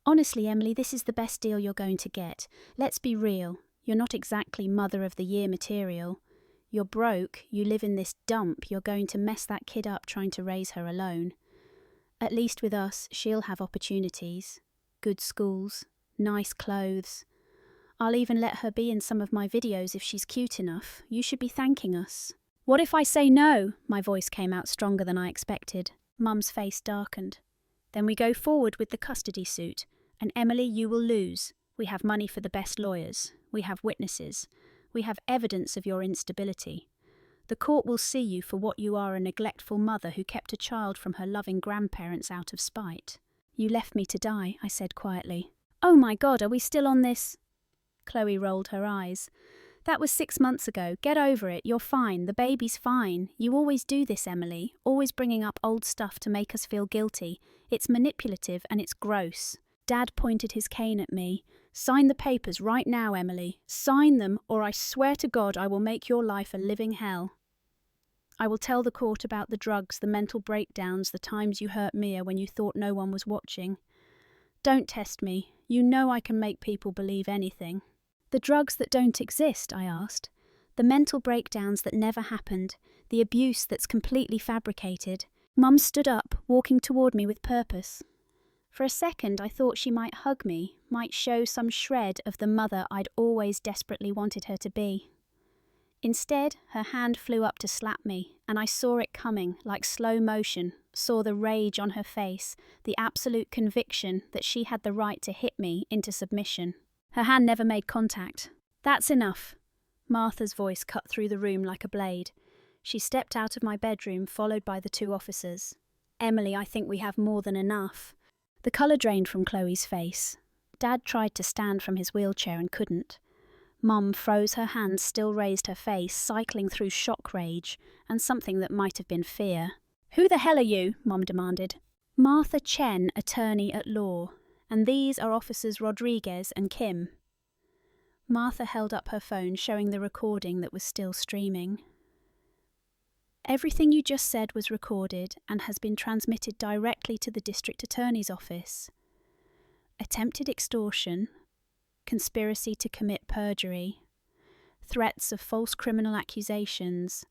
Honestly, Emily, this is the best deal you're going to get. Let's be real. You're not exactly Mother of the Year material. You're broke, you live in this dump, you're going to mess that kid up trying to raise her alone. At least with us, she'll have opportunities. Good schools, nice clothes. I'll even let her be in some of my videos if she's cute enough. You should be thanking us. What if I say no? My voice came out stronger than I expected. Mum's face darkened. Then we go forward with the custody suit. And Emily, you will lose. We have money for the best lawyers. We have witnesses. We have evidence of your instability. The court will see you for what you are, a neglectful mother who kept a child from her loving grandparents out of spite. You left me to die, I said quietly. Oh my God, are we still on this? Chloe rolled her eyes. That was 6 months ago. Get over it. You're fine. The baby's fine. You always do this, Emily. Always bringing up old stuff to make us feel guilty. It's manipulative and it's gross. Dad pointed his cane at me. Sign the papers right now, Emily. Sign them, or I swear to God I will make your life a living hell. I will tell the court about the drugs, the mental breakdowns, the times you hurt Mia when you thought no one was watching. Don't test me. You know I can make people believe anything. The drugs that don't exist, I asked. The mental breakdowns that never happened. The abuse that's completely fabricated. Mum stood up, walking toward me with purpose. For a second I thought she might hug me, might show some shred of the mother I'd always desperately wanted her to be. Instead, her hand flew up to slap me, and I saw it coming, like slow motion, saw the rage on her face, the absolute conviction that she had the right to hit me into submission. Her hand never made contact. That's enough. Martha's voice cut through the room like a blade. She stepped out of my bedroom, followed by the 2 officers. Emily, I think we have more than enough. The colour drained from Chloe's face. Dad tried to stand from his wheelchair and couldn't. Mum froze, her hands still raised her face, cycling through shock rage and something that might have been fear. Who the hell are you? Mum demanded. Martha Chen, attorney at law, and these are Officers Rodriguez and Kim. Martha held up her phone, showing the recording that was still streaming. Everything you just said was recorded and has been transmitted directly to the district attorney's office. Attempted extortion, conspiracy to commit perjury, threats of false criminal accusations,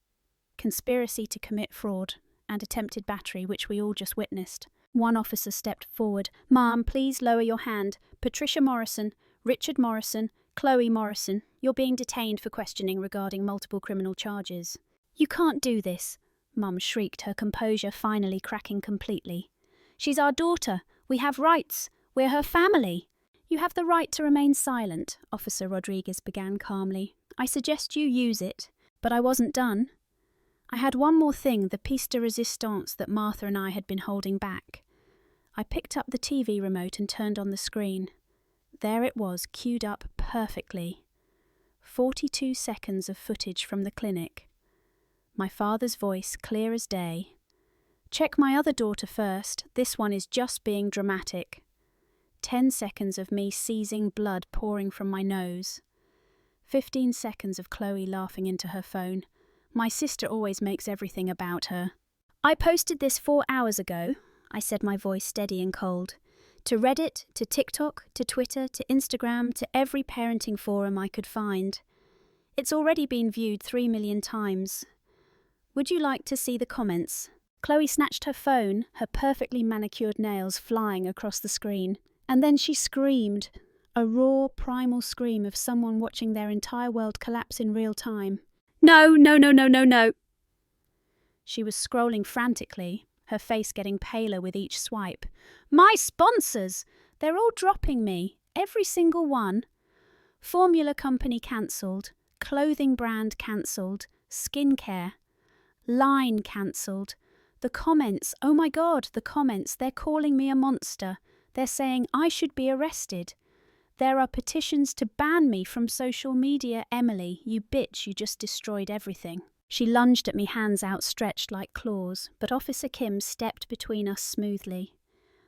conspiracy to commit fraud, and attempted battery, which we all just witnessed. One officer stepped forward. Ma'am, please lower your hand. Patricia Morrison, Richard Morrison, Chloe Morrison, you're being detained for questioning regarding multiple criminal charges. You can't do this, Mum shrieked, her composure finally cracking completely. She's our daughter. We have rights. We're her family. You have the right to remain silent, Officer Rodriguez began calmly. I suggest you use it. But I wasn't done. I had one more thing, the piece de resistance that Martha and I had been holding back. I picked up the TV remote and turned on the screen. There it was, queued up perfectly. 42 seconds of footage from the clinic. My father's voice clear as day. Check my other daughter first, this one is just being dramatic. 10 seconds of me seizing blood pouring from my nose. 15 seconds of Chloe laughing into her phone. My sister always makes everything about her. I posted this 4 hours ago, I said, my voice steady and cold. To Reddit, to TikTok, to Twitter, to Instagram, to every parenting forum I could find. It's already been viewed 3 million times. Would you like to see the comments? Chloe snatched her phone, her perfectly manicured nails flying across the screen. And then she screamed, a raw, primal scream of someone watching their entire world collapse in real time. No, no, no, no, no, no. She was scrolling frantically, her face getting paler with each swipe. My sponsors! They're all dropping me, every single one. Formula company cancelled, clothing brand cancelled, skincare. Line cancelled. The comments, oh my God, the comments, they're calling me a monster. They're saying I should be arrested. There are petitions to ban me from social media. Emily, you bitch, you just destroyed everything. She lunged at me, hands outstretched like claws, but Officer Kim stepped between us smoothly.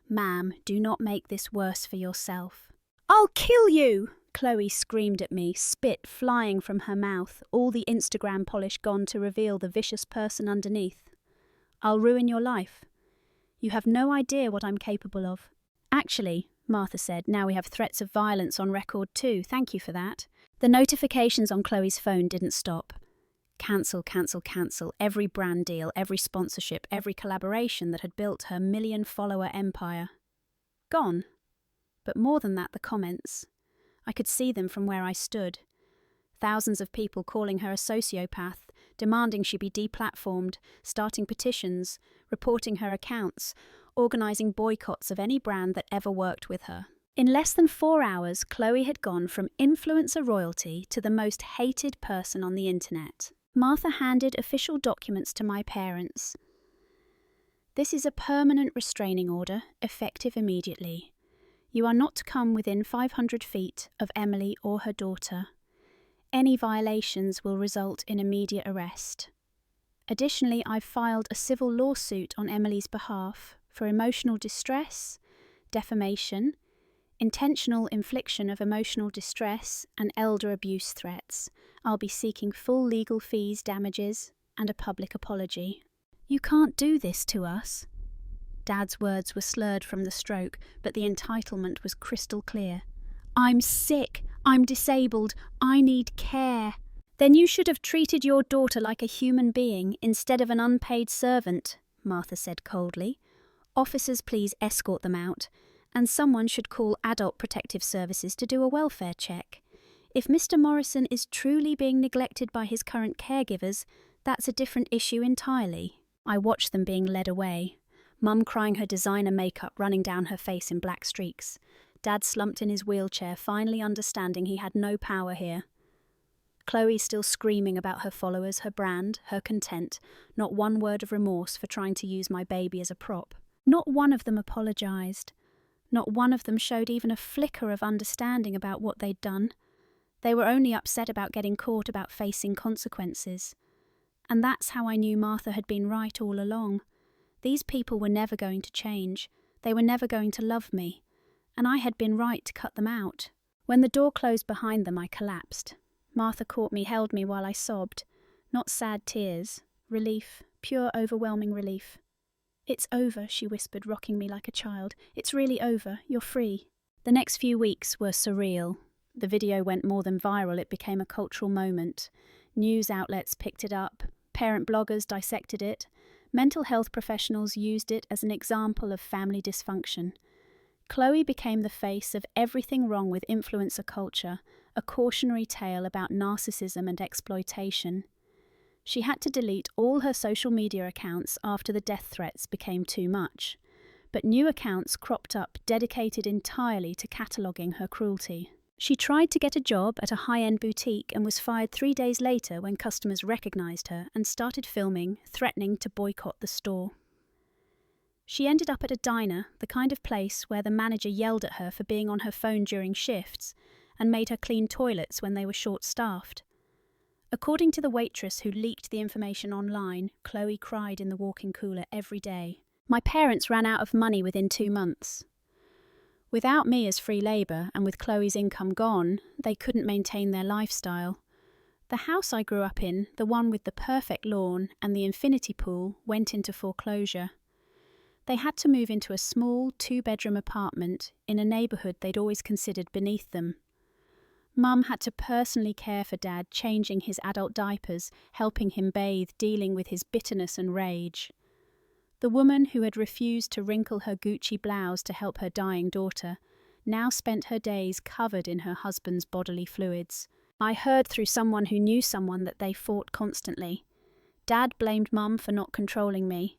Ma'am, do not make this worse for yourself. I'll kill you! Chloe screamed at me, spit flying from her mouth, all the Instagram polish gone to reveal the vicious person underneath. I'll ruin your life. You have no idea what I'm capable of. Actually, Martha said, now we have threats of violence on record too. Thank you for that. The notifications on Chloe's phone didn't stop. Cancel, cancel, cancel. Every brand deal, every sponsorship, every collaboration that had built her million-follower empire. Gone. But more than that, the comments. I could see them from where I stood. Thousands of people calling her a sociopath, demanding she be deplatformed, starting petitions, reporting her accounts, organising boycotts of any brand that ever worked with her. In less than 4 hours, Chloe had gone from influencer royalty to the most hated person on the internet. Martha handed official documents to my parents. This is a permanent restraining order, effective immediately. You are not to come within 500 feet of Emily or her daughter. Any violations will result in immediate arrest. Additionally, I've filed a civil lawsuit on Emily's behalf for emotional distress, defamation, intentional infliction of emotional distress, and elder abuse threats. I'll be seeking full legal fees, damages, and a public apology. You can't do this to us. Dad's words were slurred from the stroke, but the entitlement was crystal clear. I'm sick. I'm disabled. I need care. Then you should have treated your daughter like a human being instead of an unpaid servant, Martha said coldly. Officers, please escort them out, and someone should call Adult Protective Services to do a welfare check. If Mr. Morrison is truly being neglected by his current caregivers, that's a different issue entirely. I watched them being led away. Mum crying her designer makeup running down her face in black streaks. Dad slumped in his wheelchair, finally understanding he had no power here. Chloe still screaming about her followers, her brand, her content, not one word of remorse for trying to use my baby as a prop. Not one of them apologised. Not one of them showed even a flicker of understanding about what they'd done. They were only upset about getting caught, about facing consequences. And that's how I knew Martha had been right all along. These people were never going to change. They were never going to love me. And I had been right to cut them out. When the door closed behind them, I collapsed. Martha caught me, held me while I sobbed. Not sad tears. Relief. Pure, overwhelming relief. It's over, she whispered, rocking me like a child. It's really over. You're free. The next few weeks were surreal. The video went more than viral. It became a cultural moment. News outlets picked it up. Parent bloggers dissected it. Mental health professionals used it as an example of family dysfunction. Chloe became the face of everything wrong with influencer culture, a cautionary tale about narcissism and exploitation. She had to delete all her social media accounts after the death threats became too much, but new accounts cropped up dedicated entirely to cataloguing her cruelty. She tried to get a job at a high-end boutique and was fired 3 days later when customers recognised her and started filming, threatening to boycott the store. She ended up at a diner, the kind of place where the manager yelled at her for being on her phone during shifts and made her clean toilets when they were short-staffed. According to the waitress who leaked the information online, Chloe cried in the walk-in cooler every day. My parents ran out of money within 2 months. Without me as free labour and with Chloe's income gone, they couldn't maintain their lifestyle. The house I grew up in, the one with the perfect lawn and the infinity pool, went into foreclosure. They had to move into a small 2-bedroom apartment in a neighbourhood they'd always considered beneath them. Mum had to personally care for Dad, changing his adult diapers, helping him bathe, dealing with his bitterness and rage. The woman who had refused to wrinkle her Gucci blouse to help her dying daughter now spent her days covered in her husband's bodily fluids. I heard through someone who knew someone that they fought constantly. Dad blamed Mum for not controlling me.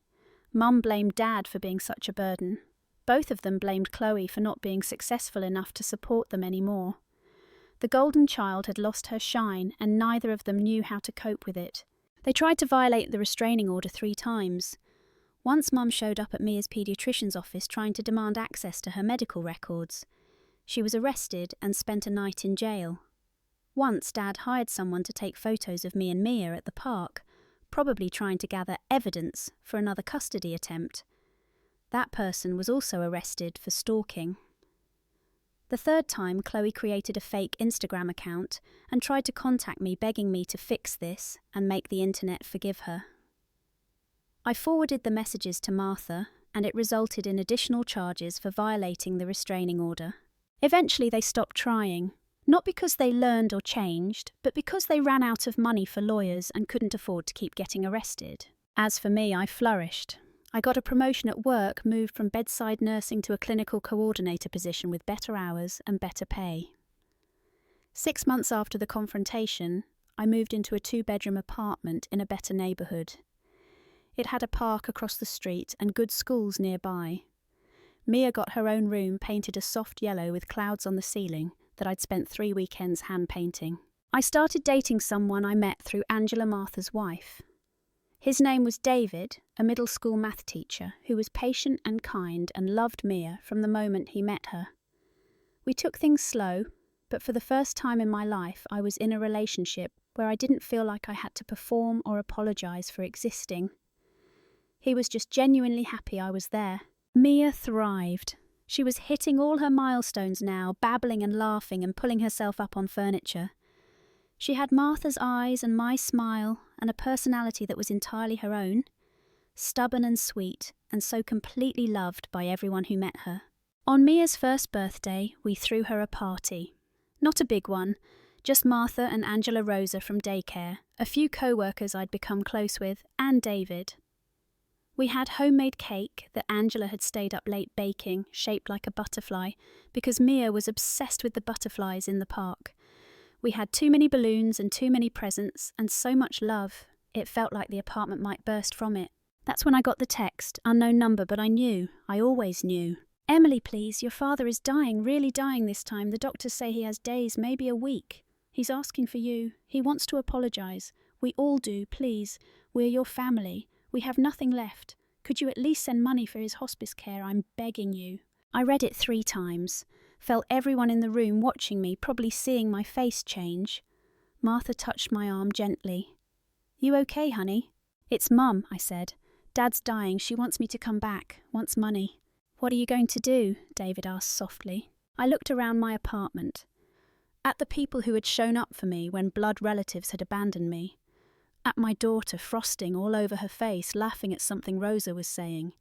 Mum blamed Dad for being such a burden. Both of them blamed Chloe for not being successful enough to support them anymore. The golden child had lost her shine, and neither of them knew how to cope with it. They tried to violate the restraining order 3 times. Once Mum showed up at Mia's paediatrician's office trying to demand access to her medical records. She was arrested and spent a night in jail. Once Dad hired someone to take photos of me and Mia at the park, probably trying to gather evidence for another custody attempt. That person was also arrested for stalking. The 3rd time, Chloe created a fake Instagram account and tried to contact me begging me to fix this and make the internet forgive her. I forwarded the messages to Martha, and it resulted in additional charges for violating the restraining order. Eventually they stopped trying, not because they learned or changed, but because they ran out of money for lawyers and couldn't afford to keep getting arrested. As for me, I flourished. I got a promotion at work, moved from bedside nursing to a clinical coordinator position with better hours and better pay. 6 months after the confrontation, I moved into a 2-bedroom apartment in a better neighbourhood. It had a park across the street and good schools nearby. Mia got her own room painted a soft yellow with clouds on the ceiling that I'd spent 3 weekends hand-painting. I started dating someone I met through Angela Martha's wife. His name was David, a middle school math teacher who was patient and kind and loved Mia from the moment he met her. We took things slow, but for the first time in my life I was in a relationship where I didn't feel like I had to perform or apologise for existing. He was just genuinely happy I was there. Mia thrived. She was hitting all her milestones now, babbling and laughing and pulling herself up on furniture. She had Martha's eyes and my smile and a personality that was entirely her own, stubborn and sweet, and so completely loved by everyone who met her. On Mia's first birthday, we threw her a party. Not a big one, just Martha and Angela Rosa from daycare, a few co-workers I'd become close with, and David. We had homemade cake that Angela had stayed up late baking, shaped like a butterfly, because Mia was obsessed with the butterflies in the park. We had too many balloons and too many presents, and so much love, it felt like the apartment might burst from it. That's when I got the text, unknown number, but I knew, I always knew. "Emily, please, your father is dying, really dying this time. The doctors say he has days, maybe a week. He's asking for you. He wants to apologise. We all do, please. We're your family. We have nothing left. Could you at least send money for his hospice care? I'm begging you." I read it 3 times. Felt everyone in the room watching me, probably seeing my face change. Martha touched my arm gently. "You okay, honey?" "It's Mum," I said. "Dad's dying. She wants me to come back. Wants money." "What are you going to do?" David asked softly. I looked around my apartment. At the people who had shown up for me when blood relatives had abandoned me. At my daughter frosting all over her face, laughing at something Rosa was saying.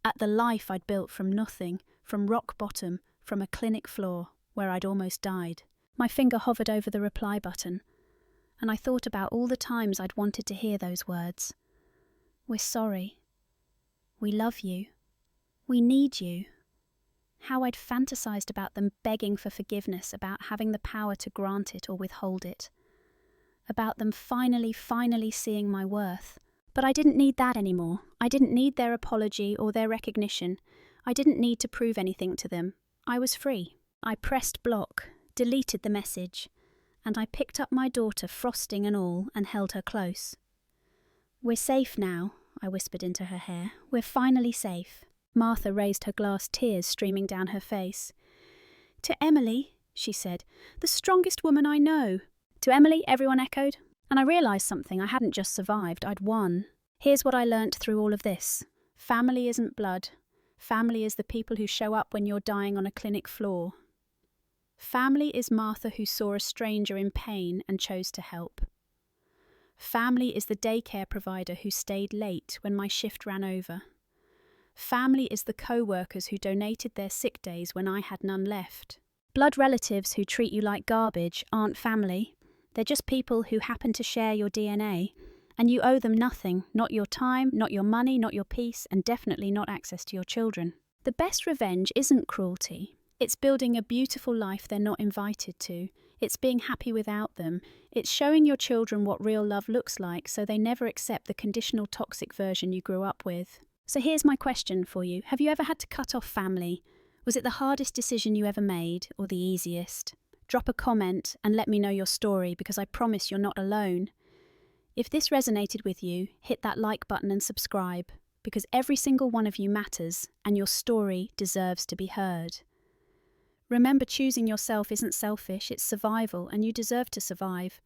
At the life I'd built from nothing, from rock bottom, from a clinic floor, where I'd almost died. My finger hovered over the reply button, and I thought about all the times I'd wanted to hear those words. "We're sorry. We love you. We need you." How I'd fantasized about them begging for forgiveness, about having the power to grant it or withhold it. About them finally seeing my worth. But I didn't need that anymore. I didn't need their apology or their recognition. I didn't need to prove anything to them. I was free. I pressed block, deleted the message, and I picked up my daughter, frosting and all, and held her close. "We're safe now," I whispered into her hair. "We're finally safe." Martha raised her glass, tears streaming down her face. "To Emily," she said, "the strongest woman I know." "To Emily," everyone echoed. And I realised something. I hadn't just survived, I'd won. Here's what I learnt through all of this. Family isn't blood. Family is the people who show up when you're dying on a clinic floor. Family is Martha, who saw a stranger in pain and chose to help. Family is the daycare provider who stayed late when my shift ran over. Family is the co-workers who donated their sick days when I had none left. Blood relatives who treat you like garbage aren't family. They're just people who happen to share your DNA, and you owe them nothing, not your time, not your money, not your peace, and definitely not access to your children. The best revenge isn't cruelty. It's building a beautiful life they're not invited to. It's being happy without them. It's showing your children what real love looks like so they never accept the conditional toxic version you grew up with. So here's my question for you. Have you ever had to cut off family? Was it the hardest decision you ever made, or the easiest? Drop a comment and let me know your story, because I promise you're not alone. If this resonated with you, hit that like button and subscribe, because every single one of you matters and your story deserves to be heard. Remember, choosing yourself isn't selfish, it's survival, and you deserve to survive.